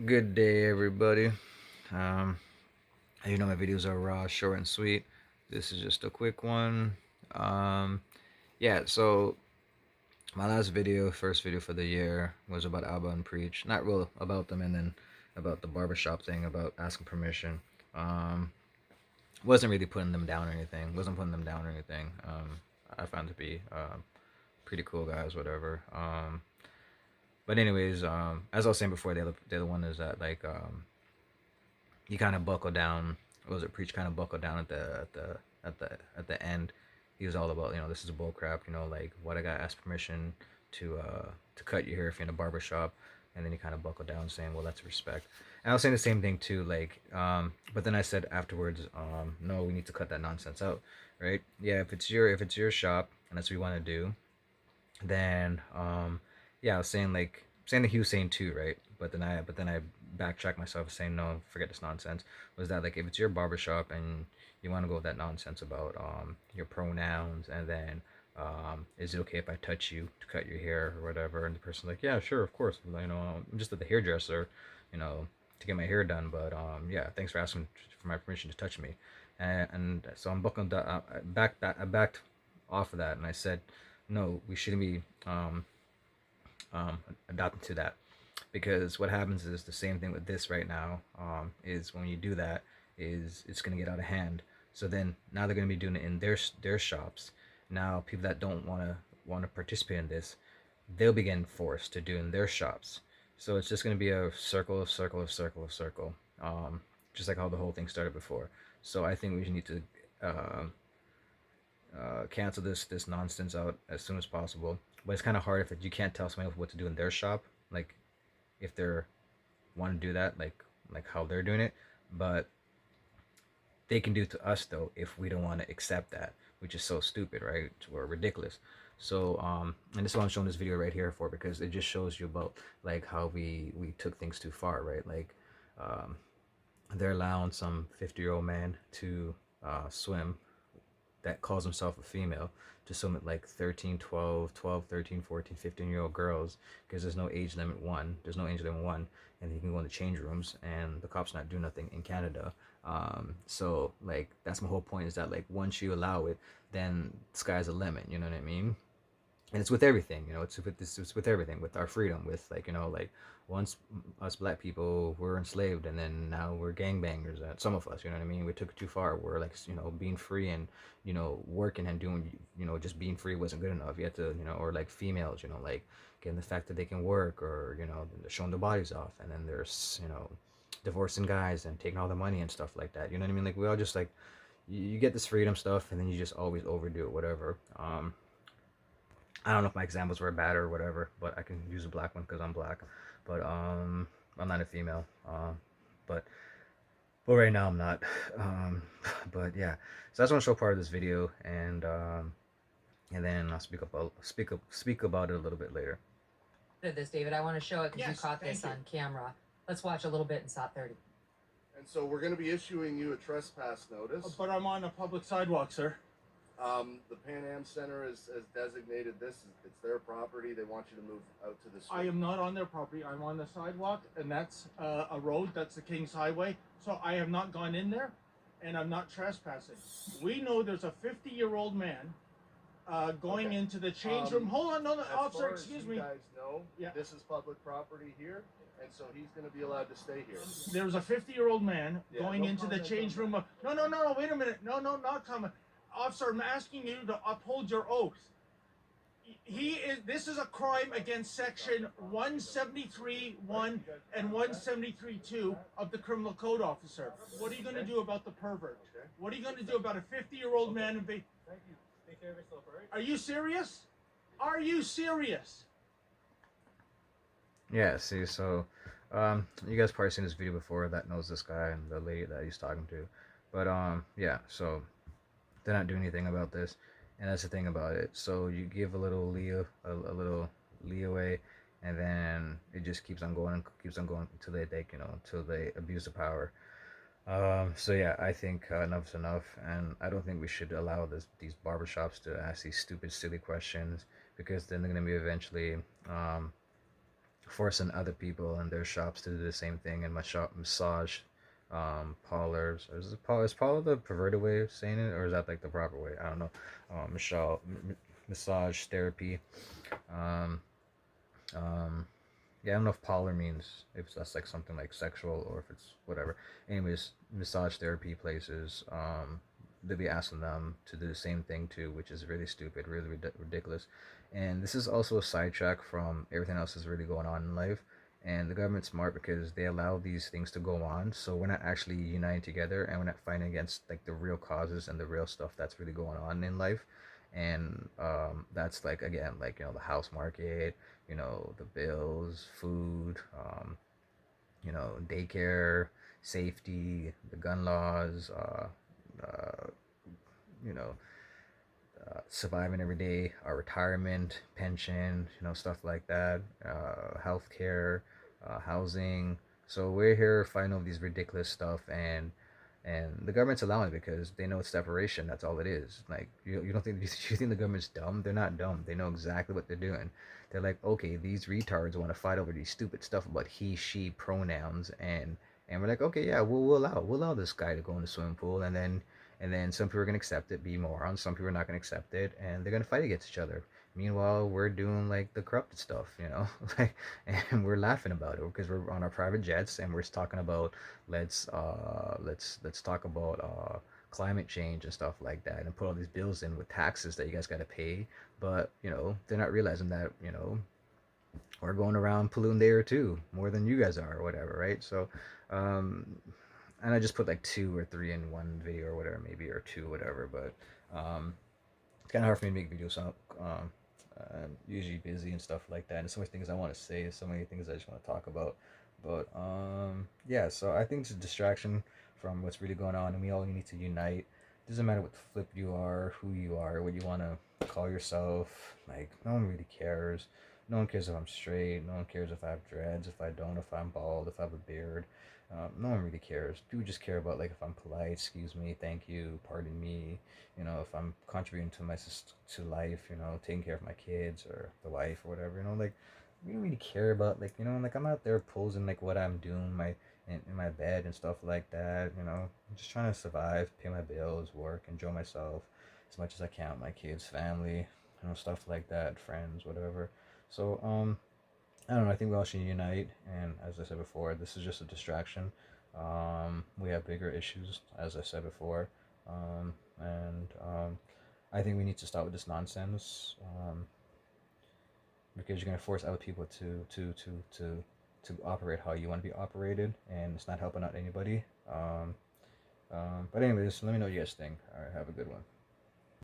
Good day, everybody. Um, you know my videos are raw, short, and sweet. This is just a quick one. Um, yeah. So my last video, first video for the year, was about Alba and Preach. Not real about them, and then about the barbershop thing, about asking permission. Um, wasn't really putting them down or anything. Wasn't putting them down or anything. I found to be pretty cool guys, whatever. But anyways, as I was saying before, the other one is that you kind of buckle down. What was it? Preach kind of buckled down at the end. He was all about, this is bull crap. Like, what, I got asked permission to cut your hair if you're in a barber shop. And then he kind of buckled down, saying, well, that's respect. And I was saying the same thing too. Like, but then I said afterwards, no, we need to cut that nonsense out, right? Yeah, if it's your shop and that's what you want to do, then yeah, I was saying, like, saying that he was saying too, right? But then I backtracked myself, saying, no, forget this nonsense. Was that, like, if it's your barbershop and you want to go with that nonsense about your pronouns, and then is it okay if I touch you to cut your hair or whatever? And the person's like, yeah, sure, of course. I'm just at the hairdresser, you know, to get my hair done. But yeah, thanks for asking for my permission to touch me. And so I'm buckled. I backed off of that, and I said, no, we shouldn't be adapting to that, because what happens is the same thing with this right now. Is when you do that, is it's going to get out of hand. So then now they're going to be doing it in their shops. Now people that don't want to participate in this, they'll be getting forced to do in their shops. So it's just going to be a circle of circle of circle of circle, just like how the whole thing started before. So I think we need to uh, cancel this nonsense out as soon as possible. But it's kind of hard if you can't tell somebody else what to do in their shop, like if they're want to do that, like how they're doing it. But they can do it to us though if we don't want to accept that, which is so stupid, right? Or ridiculous. So and this is what I'm showing this video right here for, because it just shows you about, like, how we took things too far, right? Like, um, they're allowing some 50-year-old man to swim, that calls himself a female, to swim at like 13, 12, 13, 14, 15-year-old girls, because there's no age limit one. There's no age limit one, and you can go in the change rooms, and the cops not do nothing in Canada. So, like, that's my whole point, is that, like, once you allow it, then sky's the limit. You know what I mean? And it's with everything, it's with everything, with our freedom, with, like, like, once us black people were enslaved, and then now we're gangbangers. Some of us, you know what I mean, we took it too far. We're like, being free, and working and doing, just being free wasn't good enough. You had to, or like females, like, getting the fact that they can work, or showing their bodies off, and then there's, divorcing guys and taking all the money and stuff like that. You know what I mean? Like, we all just, like, you get this freedom stuff, and then you just always overdo it, whatever. I don't know if my examples were bad or whatever, but I can use a black one because I'm black. But I'm not a female. But right now I'm not. Um, but yeah, so that's want to show part of this video, and then I'll speak about it a little bit later. This, David. I want to show it because you caught this on camera. Let's watch a little bit in SOT 30. And so we're going to be issuing you a trespass notice. But I'm on a public sidewalk, sir. The Pan Am Center has designated this. It's their property. They want you to move out to the street. I am not on their property. I'm on the sidewalk, and that's a road. That's the King's Highway. So I have not gone in there, and I'm not trespassing. We know there's a 50-year-old man going into the change room. Hold on, no, officer, excuse me. You guys know, yeah, this is public property here, and so he's going to be allowed to stay here. There's a 50-year-old man going into the change room. No, wait a minute. No, not coming. Officer, I'm asking you to uphold your oath. This is a crime against section 173.1 and 173.2 of the criminal code, officer. What are you going to do about the pervert? What are you going to do about a 50-year-old man? Thank you. Take care of yourself, all right? Are you serious? Are you serious? Yeah, see, so you guys probably seen this video before, that knows this guy and the lady that he's talking to. But yeah, so they're not doing anything about this, and that's the thing about it. So you give a little leeway, and then it just keeps on going until until they abuse the power. So yeah, I think enough's enough, and I don't think we should allow these barbershops to ask these stupid, silly questions, because then they're gonna be eventually forcing other people in their shops to do the same thing, and massage parlors. Is parlor the perverted way of saying it, or is that like the proper way? I don't know. Massage therapy. Um, um, yeah, I don't know if parlor means if that's like something like sexual or if it's whatever. Anyways, massage therapy places. They'll be asking them to do the same thing too, which is really stupid, really ridiculous. And this is also a sidetrack from everything else that's really going on in life. And the government's smart because they allow these things to go on, so we're not actually uniting together, and we're not fighting against like the real causes and the real stuff that's really going on in life. And that's like, again, like, the house market, the bills, food, daycare, safety, the gun laws, uh, you know, surviving every day, our retirement, pension, stuff like that, healthcare, housing. So we're here fighting over these ridiculous stuff, and the government's allowing it because they know it's separation. That's all it is. Like, you don't think you think the government's dumb? They're not dumb. They know exactly what they're doing. They're like, okay, these retards want to fight over these stupid stuff about he, she pronouns, and we're like, okay, yeah, we'll allow this guy to go in the swimming pool, and then some people are gonna accept it, be morons. Some people are not gonna accept it, and they're gonna fight against each other. Meanwhile, we're doing like the corrupted stuff, like, and we're laughing about it because we're on our private jets and we're talking about let's talk about climate change and stuff like that, and put all these bills in with taxes that you guys got to pay. But they're not realizing that we're going around polluting the air too, more than you guys are, or whatever, right? So, um, and I just put like 2 or 3 in one video or whatever, maybe, or two, whatever. But it's kind of hard for me to make videos. So I'm usually busy and stuff like that. And there's so many things I want to say, so many things I just want to talk about. But yeah, so I think it's a distraction from what's really going on, and we all need to unite. It doesn't matter what the flip you are, who you are, what you want to call yourself. Like, no one really cares. No one cares if I'm straight. No one cares if I have dreads, if I don't, if I'm bald, if I have a beard. No one really cares. People just care about, like, if I'm polite, excuse me, thank you, pardon me. If I'm contributing to life, taking care of my kids or the wife or whatever. Like, we don't really care about, like, like, I'm out there posing like what I'm doing in my bed and stuff like that. I'm just trying to survive, pay my bills, work, enjoy myself as much as I can with my kids, family, stuff like that, friends, whatever. So I don't know. I think we all should unite. And as I said before, this is just a distraction. We have bigger issues, as I said before. And I think we need to stop with this nonsense. Because you're gonna force other people to operate how you want to be operated, and it's not helping out anybody. But anyways, let me know what you guys think. All right, have a good one.